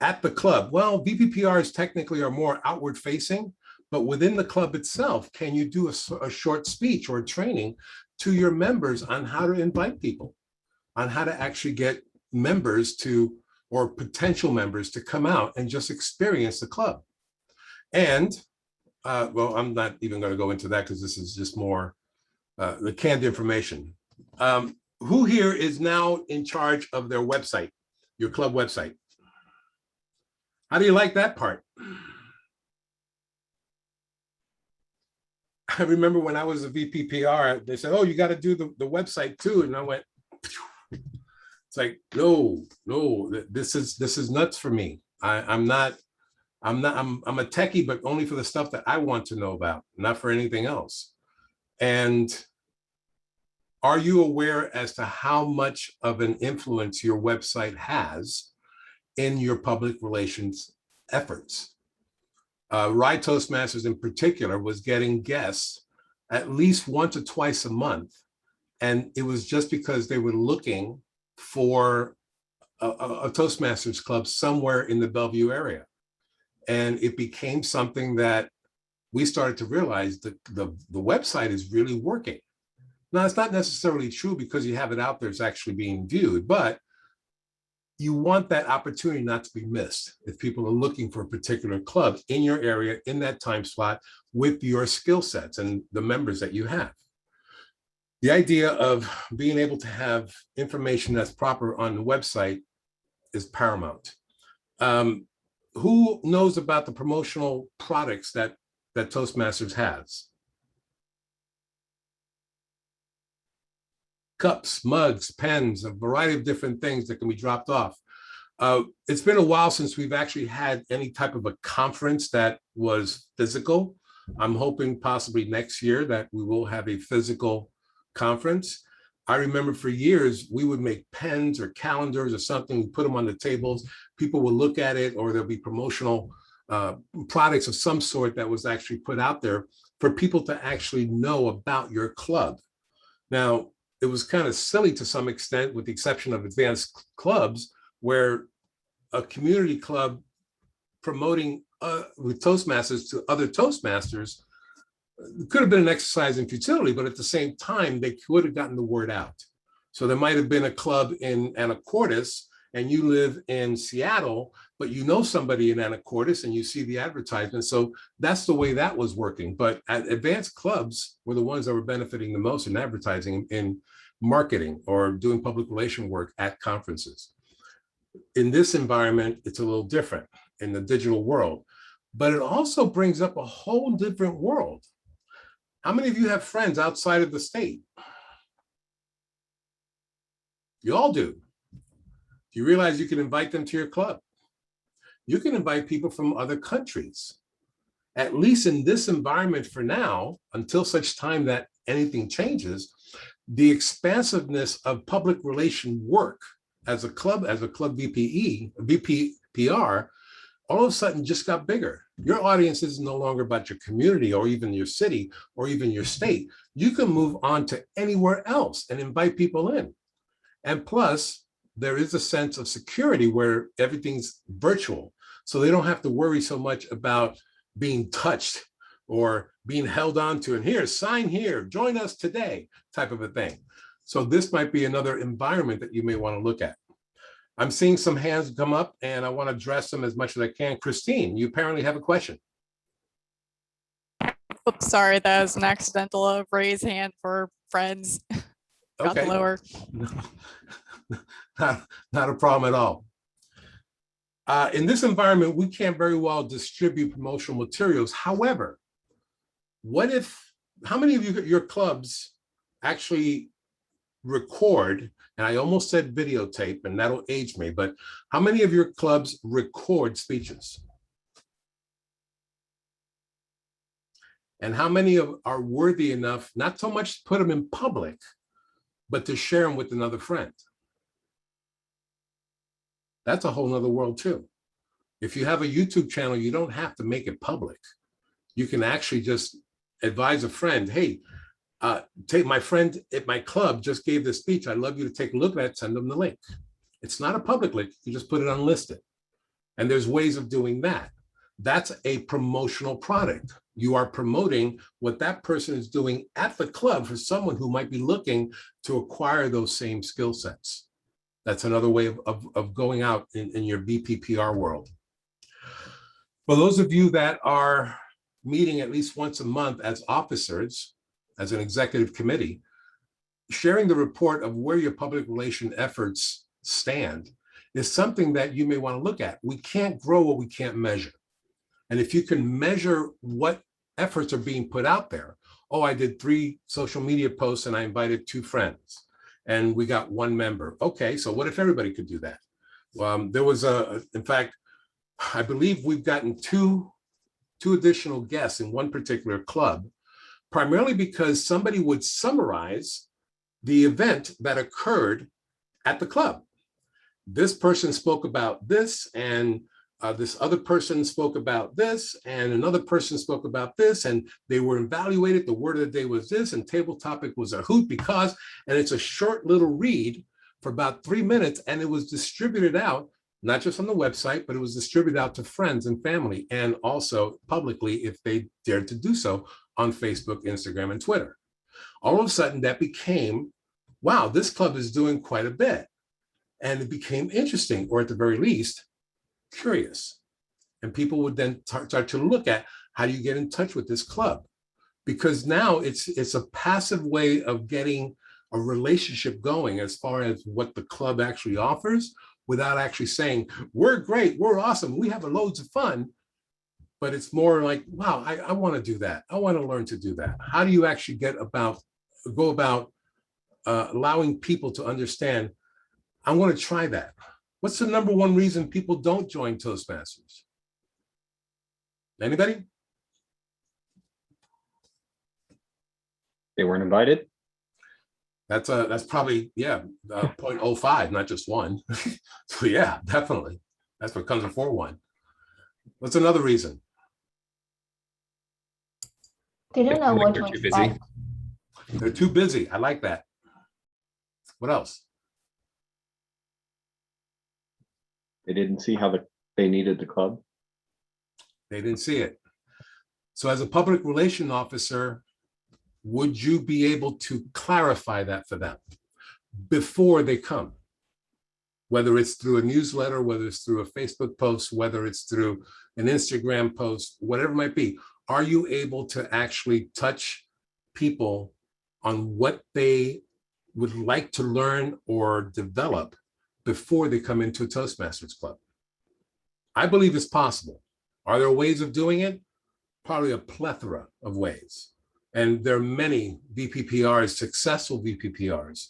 C: at the club? Well, VPPRs technically are more outward facing, but within the club itself, can you do a short speech or a training to your members on how to invite people, on how to actually get members to, or potential members to come out and just experience the club? And well, I'm not even going to go into that because this is just more the canned information. Who here is now in charge of their website, your club website? How do you like that part? I remember when I was a VPPR, they said, oh, you got to do the website too. And I went, it's like, no, this is nuts for me. I'm a techie, but only for the stuff that I want to know about, not for anything else. And are you aware as to how much of an influence your website has in your public relations efforts? Rye Toastmasters in particular was getting guests at least once or twice a month. And it was just because they were looking for a Toastmasters club somewhere in the Bellevue area. And it became something that we started to realize that the website is really working. Now, it's not necessarily true because you have it out there, it's actually being viewed, but you want that opportunity not to be missed if people are looking for a particular club in your area, in that time slot, with your skill sets and the members that you have. The idea of being able to have information that's proper on the website is paramount. Who knows about the promotional products that that Toastmasters has. Cups, mugs, pens, a variety of different things that can be dropped off. It's been a while since we've actually had any type of a conference that was physical. I'm hoping possibly next year that we will have a physical conference. I remember for years, we would make pens or calendars or something, we put them on the tables, people would look at it, or there'll be promotional products of some sort that was actually put out there for people to actually know about your club. Now, it was kind of silly to some extent, with the exception of advanced clubs, where a community club promoting with Toastmasters to other Toastmasters could have been an exercise in futility, but at the same time, they could have gotten the word out. So there might have been a club in Anacortes and you live in Seattle, but you know somebody in Anacortes and you see the advertisement. So that's the way that was working. But advanced clubs were the ones that were benefiting the most in advertising, in marketing, or doing public relation work at conferences. In this environment, it's a little different in the digital world, but it also brings up a whole different world. How many of you have friends outside of the state? You all do. Do you realize you can invite them to your club? You can invite people from other countries. At least in this environment for now, until such time that anything changes, the expansiveness of public relation work as a club VPPR, all of a sudden just got bigger. Your audience is no longer about your community or even your city or even your state. You can move on to anywhere else and invite people in. And plus, there is a sense of security where everything's virtual. So they don't have to worry so much about being touched or being held on to, and here, sign here, join us today, type of a thing. So this might be another environment that you may want to look at. I'm seeing some hands come up and I want to address them as much as I can. Christine, you apparently have a question.
N: Oops, sorry, that was an accidental raise hand for friends. Got
C: Okay.
N: the lower.
C: Not a problem at all. In this environment, we can't very well distribute promotional materials. However, how many of your clubs actually record, and I almost said videotape, and that'll age me, but how many of your clubs record speeches? And how many are worthy enough, not so much to put them in public, but to share them with another friend? That's a whole nother world too. If you have a YouTube channel, you don't have to make it public. You can actually just advise a friend, hey, take my friend at my club just gave this speech. I'd love you to take a look at it, send them the link. It's not a public link, you just put it unlisted. And there's ways of doing that. That's a promotional product. You are promoting what that person is doing at the club for someone who might be looking to acquire those same skill sets. That's another way of going out in your VPPR world. For those of you that are meeting at least once a month as officers, as an executive committee, sharing the report of where your public relation efforts stand is something that you may want to look at. We can't grow what we can't measure. And if you can measure what efforts are being put out there, oh, I did 3 social media posts and I invited 2 friends and we got 1 member. Okay, so what if everybody could do that? There was in fact, I believe we've gotten two additional guests in one particular club, primarily because somebody would summarize the event that occurred at the club. This person spoke about this, and this other person spoke about this, and another person spoke about this, and they were evaluated. The word of the day was this, and table topic was a hoot because, and it's a short little read for about 3 minutes, and it was distributed out, not just on the website, but it was distributed out to friends and family, and also publicly if they dared to do so on Facebook, Instagram, and Twitter. All of a sudden that became, wow, this club is doing quite a bit. And it became interesting, or at the very least, curious. And people would then start to look at, how do you get in touch with this club? Because now it's a passive way of getting a relationship going as far as what the club actually offers, without actually saying, we're great, we're awesome, we have loads of fun. but it's more like, wow, I want to do that. I want to learn to do that. How do you actually go about allowing people to understand, I want to try that? What's the number one reason people don't join Toastmasters? Anybody?
G: They weren't invited.
C: That's probably, yeah, 0.05, not just one. So yeah, definitely. That's what comes before one. What's another reason?
O: They don't know what to
E: They're too busy.
O: expect.
C: They're too busy. I like that. What else?
G: They didn't see how they needed the club.
C: They didn't see it. So as a public relation officer, would you be able to clarify that for them before they come? Whether it's through a newsletter, whether it's through a Facebook post, whether it's through an Instagram post, whatever it might be, are you able to actually touch people on what they would like to learn or develop before they come into a Toastmasters club? I believe it's possible. Are there ways of doing it? Probably a plethora of ways. And there are many VPPRs, successful VPPRs,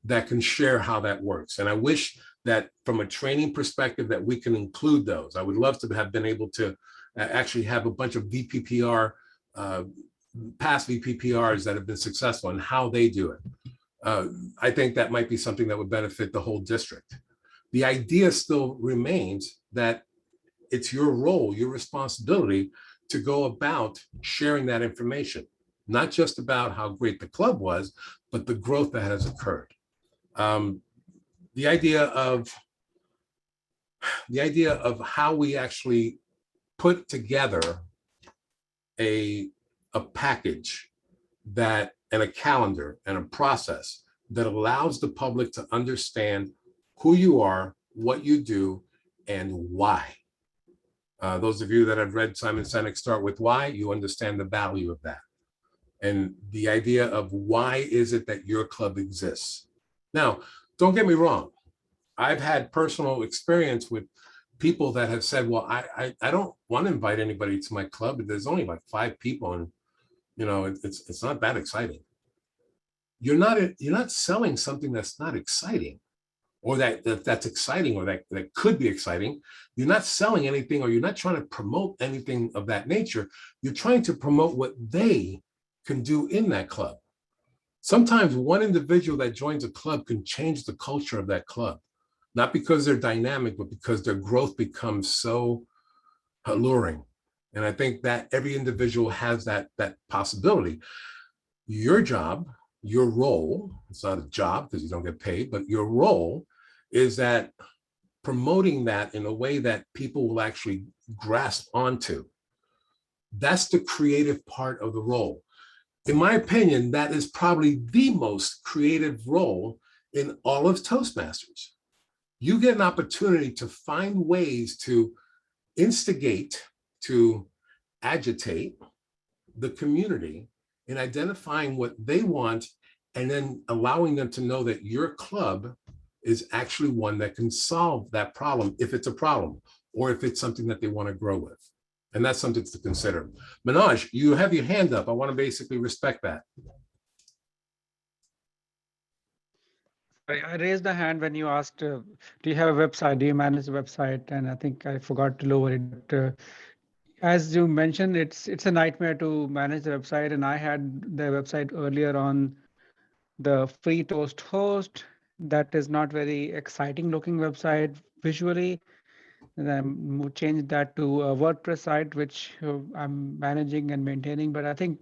C: that can share how that works. And I wish that from a training perspective that we can include those. I would love to have been able to actually have a bunch of VPPR, past VPPRs that have been successful and how they do it. I think that might be something that would benefit the whole district. The idea still remains that it's your role, your responsibility to go about sharing that information, not just about how great the club was, but the growth that has occurred. The idea of how we actually put together a package that, and a calendar and a process that allows the public to understand who you are, what you do, and why. Those of you that have read Simon Sinek's Start With Why, you understand the value of that. And the idea of why is it that your club exists. Now, don't get me wrong. I've had personal experience with people that have said, well, I don't want to invite anybody to my club. There's only like 5 people and it's not that exciting. You're not selling something that's not exciting, or that's exciting, or that could be exciting. You're not selling anything, or you're not trying to promote anything of that nature. You're trying to promote what they can do in that club. Sometimes one individual that joins a club can change the culture of that club, not because they're dynamic, but because their growth becomes so alluring. And I think that every individual has that possibility. Your job, your role, it's not a job because you don't get paid, but your role is that promoting that in a way that people will actually grasp onto. That's the creative part of the role. In my opinion, that is probably the most creative role in all of Toastmasters. You get an opportunity to find ways to instigate, to agitate the community in identifying what they want, and then allowing them to know that your club is actually one that can solve that problem, if it's a problem, or if it's something that they want to grow with. And that's something to consider. Manoj, you have your hand up. I want to basically respect that.
J: I raised the hand when you asked, do you have a website? Do you manage a website? And I think I forgot to lower it. But, as you mentioned, it's a nightmare to manage the website. And I had the website earlier on the free Toast host. That is not very exciting looking website visually. And I changed that to a WordPress site, which I'm managing and maintaining. But I think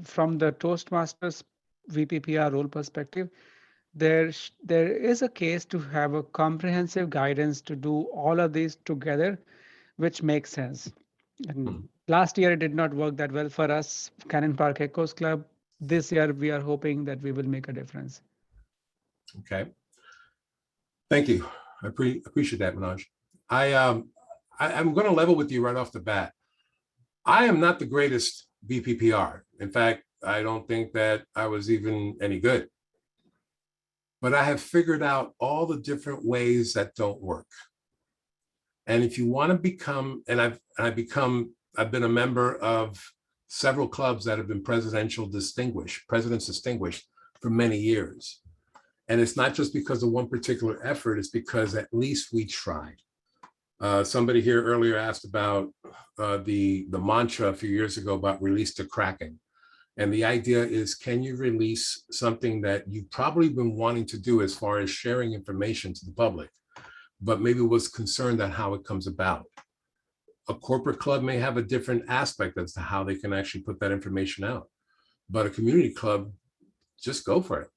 J: from the Toastmasters VPPR role perspective, there is a case to have a comprehensive guidance to do all of these together, which makes sense. And last year, it did not work that well for us, Cannon Park Echoes Club. This year, we are hoping that we will make a difference.
C: Okay. Thank you. I appreciate that, Manoj. I'm going to level with you right off the bat. I am not the greatest VPPR. In fact, I don't think that I was even any good. But I have figured out all the different ways that don't work. And if you want to become, and I've become I've been a member of several clubs that have been presidents distinguished for many years. And it's not just because of one particular effort, it's because at least we tried. Somebody here earlier asked about the mantra a few years ago about release to Kraken. And the idea is, can you release something that you've probably been wanting to do as far as sharing information to the public, but maybe was concerned at how it comes about? A corporate club may have a different aspect as to how they can actually put that information out. But a community club, just go for it.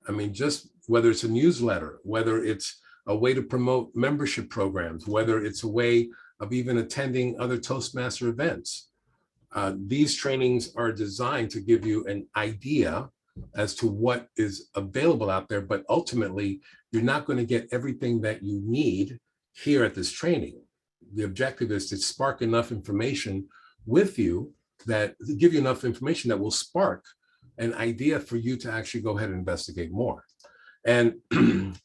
C: I mean, just whether it's a newsletter, whether it's a way to promote membership programs, whether it's a way of even attending other Toastmaster events. These trainings are designed to give you an idea as to what is available out there, but ultimately, you're not going to get everything that you need here at this training. The objective is to spark enough information with you that give you enough information that will spark an idea for you to actually go ahead and investigate more. And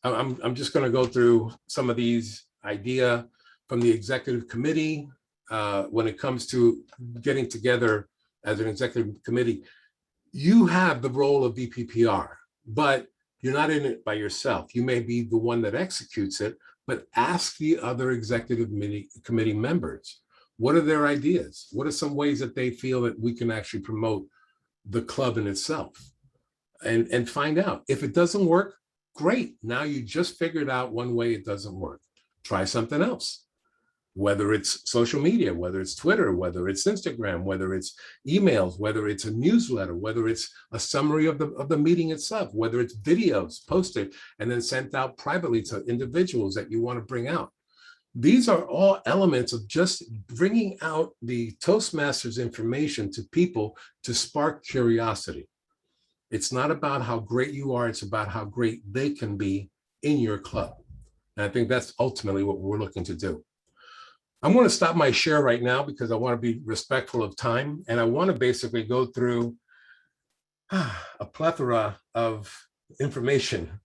C: I'm just going to go through some of these ideas from the executive committee. When it comes to getting together as an executive committee, you have the role of VPPR, but you're not in it by yourself. You may be the one that executes it, but ask the other executive committee members, what are their ideas? What are some ways that they feel that we can actually promote the club in itself? And find out. If it doesn't work, great. Now you just figured out one way it doesn't work. Try something else. Whether it's social media, whether it's Twitter, whether it's Instagram, whether it's emails, whether it's a newsletter, whether it's a summary of the meeting itself, whether it's videos posted and then sent out privately to individuals that you want to bring out. These are all elements of just bringing out the Toastmasters information to people to spark curiosity. It's not about how great you are, it's about how great they can be in your club. And I think that's ultimately what we're looking to do. I'm going to stop my share right now because I want to be respectful of time. And I want to basically go through a plethora of information.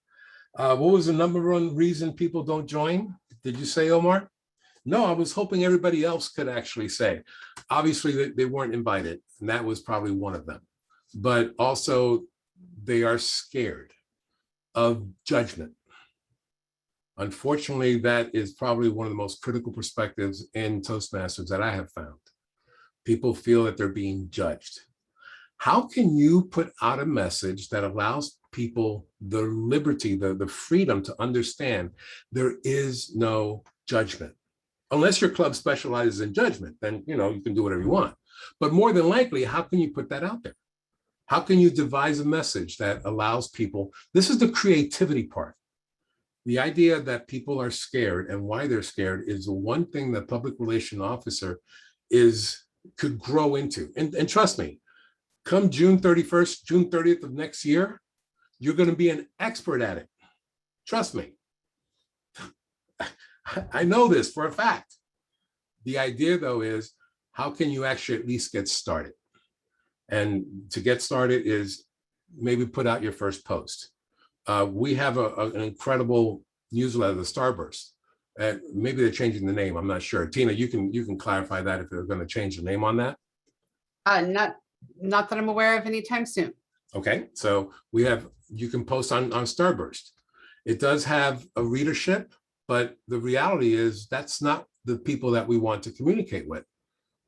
C: What was the number one reason people don't join? Did you say, Omar? No, I was hoping everybody else could actually say. Obviously, they weren't invited, and that was probably one of them. But also, they are scared of judgment. Unfortunately, that is probably one of the most critical perspectives in Toastmasters that I have found. People feel that they're being judged. How can you put out a message that allows people the liberty, the freedom to understand there is no judgment? Unless your club specializes in judgment, then you can do whatever you want. But more than likely, how can you put that out there? How can you devise a message that allows people? This is the creativity part. The idea that people are scared and why they're scared is the one thing that public relation officer could grow into. And trust me, come June 31st, June 30th of next year, you're going to be an expert at it. Trust me. I know this for a fact. The idea, though, is how can you actually at least get started? And to get started is maybe put out your first post. We have an incredible newsletter, the Starburst. Maybe they're changing the name. I'm not sure. Tina, you can clarify that if they're going to change the name on that.
D: Not that I'm aware of anytime soon.
C: Okay, so you can post on Starburst. It does have a readership, but the reality is that's not the people that we want to communicate with.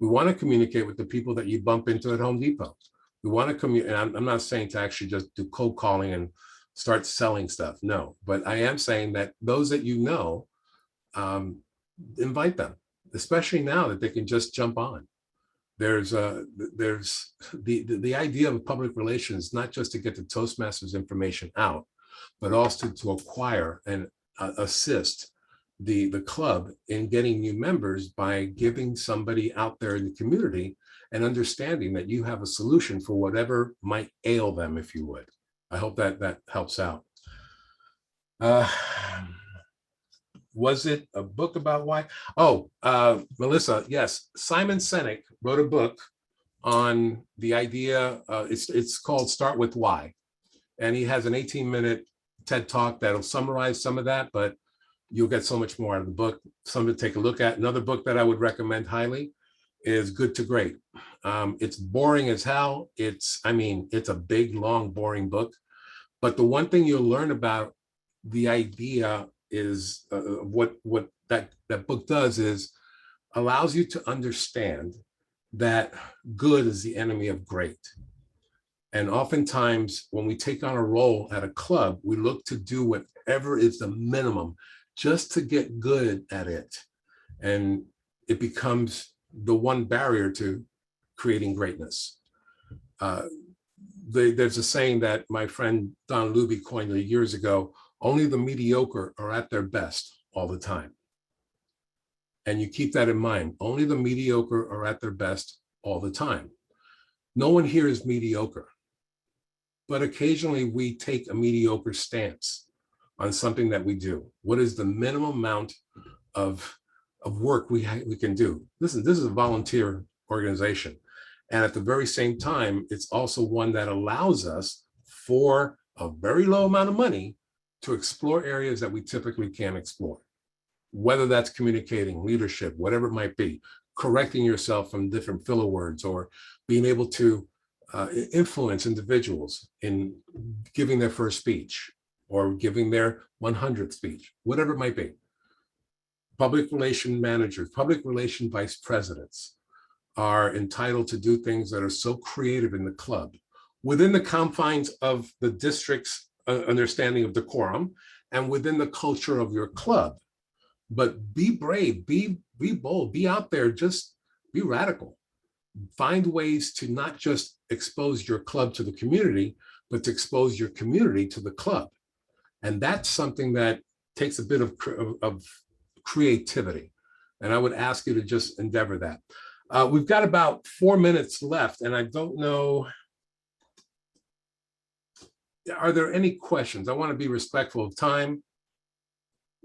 C: We want to communicate with the people that you bump into at Home Depot. We want to communicate. I'm not saying to actually just do cold calling and start selling stuff. No, but I am saying that those that invite them, especially now that they can just jump on. There's the idea of public relations, not just to get the Toastmasters information out, but also to acquire and assist the club in getting new members by giving somebody out there in the community and understanding that you have a solution for whatever might ail them, if you would. I hope that helps out. Was it a book about why? Oh, Melissa, yes. Simon Sinek wrote a book on the idea. It's called Start With Why. And he has an 18-minute TED Talk that'll summarize some of that, but you'll get so much more out of the book. Something to take a look at. Another book that I would recommend highly is Good to Great. It's boring as hell. I mean, it's a big, long, boring book. But the one thing you'll learn about the idea is what that book does is allows you to understand that good is the enemy of great. And oftentimes when we take on a role at a club, we look to do whatever is the minimum just to get good at it. And it becomes the one barrier to creating greatness. There's a saying that my friend Don Luby coined years ago: only the mediocre are at their best all the time. And you keep that in mind. Only the mediocre are at their best all the time. No one here is mediocre, but occasionally we take a mediocre stance on something that we do. What is the minimum amount of work we can do? Listen, this is a volunteer organization. And at the very same time, it's also one that allows us, for a very low amount of money, to explore areas that we typically can't explore. Whether that's communicating, leadership, whatever it might be, correcting yourself from different filler words, or being able to influence individuals in giving their first speech or giving their 100th speech, whatever it might be. Public relation managers, public relation vice presidents are entitled to do things that are so creative in the club within the confines of the district's understanding of decorum and within the culture of your club. But be brave, be bold, be out there, just be radical. Find ways to not just expose your club to the community, but to expose your community to the club. And that's something that takes a bit of creativity. And I would ask you to just endeavor that. We've got about 4 minutes left, and I don't know, are there any questions? I want to be respectful of time.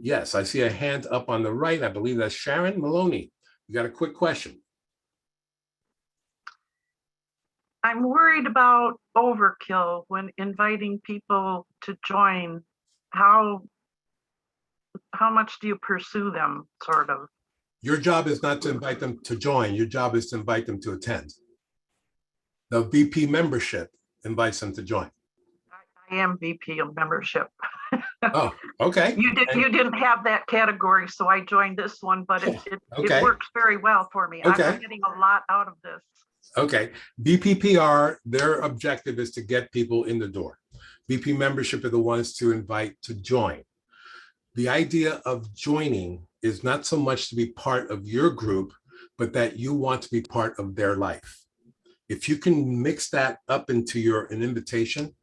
C: Yes, I see a hand up on the right. I believe that's Sharon Maloney. You got a quick question?
P: I'm worried about overkill when inviting people to join. How much do you pursue them, sort of?
C: Your job is not to invite them to join. Your job is to invite them to attend. The VP membership invites them to join.
P: I am VP of membership.
C: Oh, okay.
P: You didn't have that category, so I joined this one, but it works very well for me.
C: Okay.
P: I'm getting a lot out of this.
C: Okay. VPPR, their objective is to get people in the door. VP membership are the ones to invite to join. The idea of joining is not so much to be part of your group, but that you want to be part of their life. If you can mix that up into an invitation,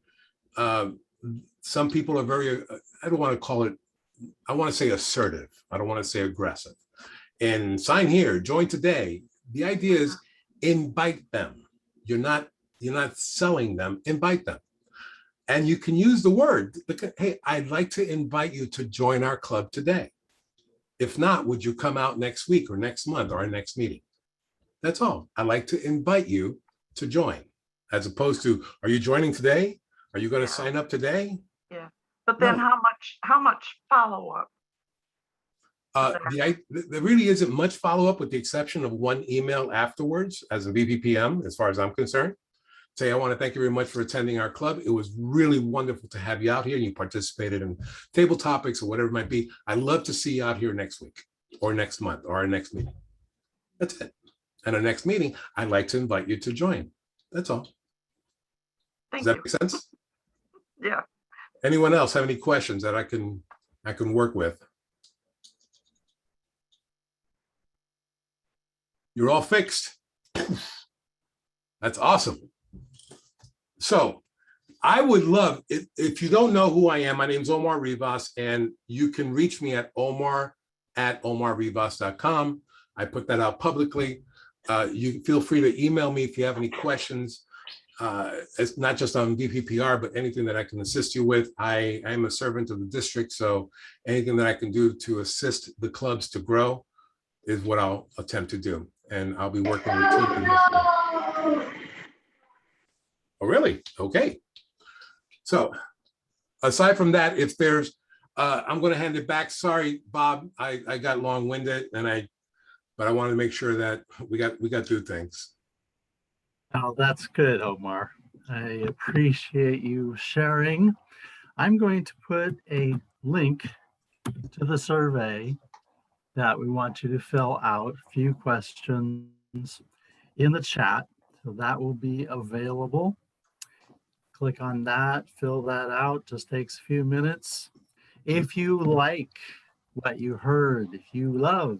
C: some people are very, I don't want to call it, I want to say assertive. I don't want to say aggressive. And sign here, join today. The idea is invite them. You're not selling them, invite them. And you can use the word, hey, I'd like to invite you to join our club today. If not, would you come out next week or next month or our next meeting? That's all. I'd like to invite you to join, as opposed to, are you joining today? Are you going to sign up today?
P: Yeah, but then
C: No.
P: how much follow-up?
C: There really isn't much follow-up, with the exception of one email afterwards as a VPPM, as far as I'm concerned. Say, I want to thank you very much for attending our club. It was really wonderful to have you out here. You participated in table topics or whatever it might be. I'd love to see you out here next week or next month or our next meeting. That's it. And our next meeting, I'd like to invite you to join. That's all. Does that make sense?
P: Yeah.
C: Anyone else have any questions that I can work with? You're all fixed. That's awesome. So I would love, if you don't know who I am, my name is Omar Rivas, and you can reach me at omar@omarrivas.com. I put that out publicly. You feel free to email me if you have any questions. It's not just on VPPR, but anything that I can assist you with. I am a servant of the district, so anything that I can do to assist the clubs to grow is what I'll attempt to do. And I'll be working with team. Oh, really? Okay. So aside from that, if there's, I'm going to hand it back. Sorry, Bob, I got long-winded and I but I wanted to make sure that we got through things.
B: Oh, that's good, Omar. I appreciate you sharing. I'm going to put a link to the survey that we want you to fill out, a few questions in the chat. So that will be available. Click on that, fill that out, just takes a few minutes. If you like what you heard, if you love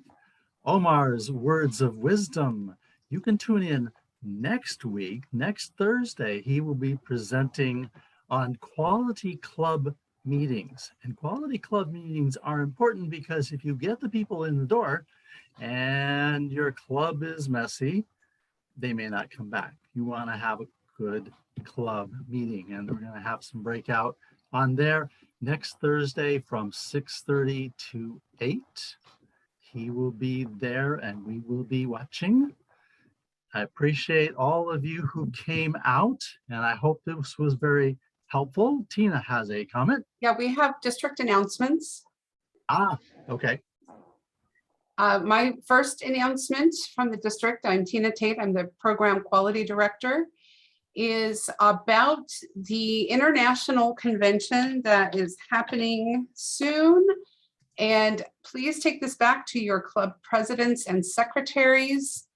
B: Omar's words of wisdom, you can tune in next week, next Thursday. He will be presenting on quality club meetings. And quality club meetings are important because if you get the people in the door and your club is messy, they may not come back. You want to have a good club meeting, and we're going to have some breakout on there next Thursday from 6:30 to 8. He will be there and we will be watching. I appreciate all of you who came out, and I hope this was very helpful. Tina has a comment.
Q: Yeah, we have district announcements.
B: Okay.
Q: My first announcement from the district, I'm Tina Tate, I'm the Program Quality Director, is about the international convention that is happening soon. And please take this back to your club presidents and secretaries.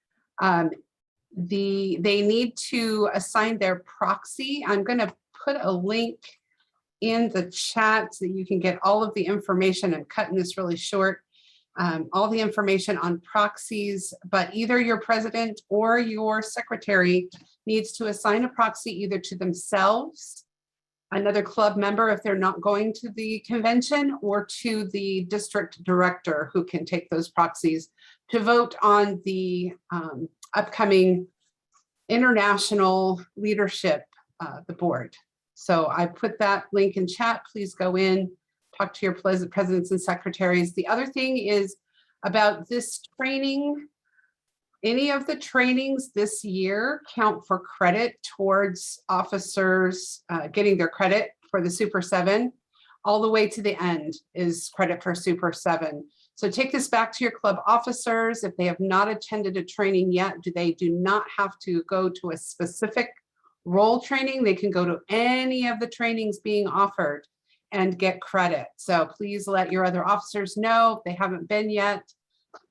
Q: They need to assign their proxy. I'm going to put a link in the chat so that you can get all of the information. I'm cutting this really short. All the information on proxies, but either your president or your secretary needs to assign a proxy either to themselves, another club member if they're not going to the convention, or to the district director who can take those proxies to vote on the upcoming international leadership, the board. So I put that link in chat. Please go in, talk to your presidents and secretaries. The other thing is about this training. Any of the trainings this year count for credit towards officers getting their credit for the Super 7. All the way to the end is credit for Super 7. So take this back to your club officers. If they have not attended a training yet, they do not have to go to a specific role training. They can go to any of the trainings being offered and get credit. So please let your other officers know if they haven't been yet.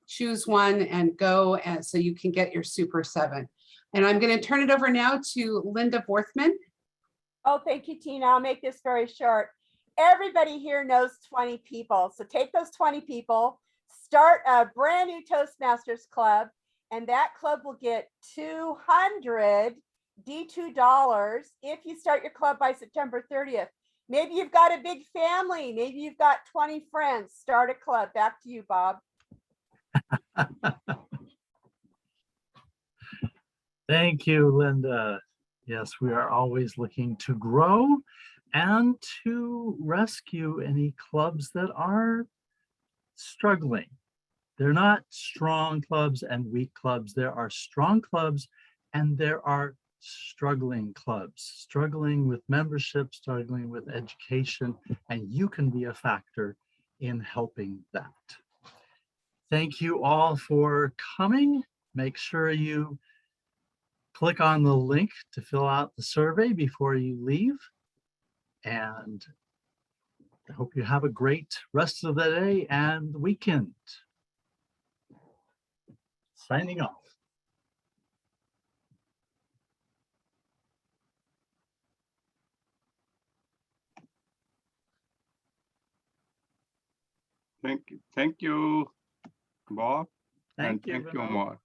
Q: Choose one and go, and so you can get your Super 7. And I'm going to turn it over now to Linda Vorthman.
R: Oh, thank you, Tina. I'll make this very short. Everybody here knows 20 people. So take those 20 people, start a brand new Toastmasters club, and that club will get $200 D2 if you start your club by September 30th. Maybe you've got a big family. Maybe you've got 20 friends. Start a club. Back to you, Bob.
B: Thank you, Linda. Yes, we are always looking to grow and to rescue any clubs that are struggling. They're not strong clubs and weak clubs. There are strong clubs and there are struggling clubs, struggling with membership, struggling with education, and you can be a factor in helping that. Thank you all for coming. Make sure you click on the link to fill out the survey before you leave. And I hope you have a great rest of the day and weekend. Signing off.
S: Thank you, Bob.
B: Thank
S: you,
B: you,
S: Omar.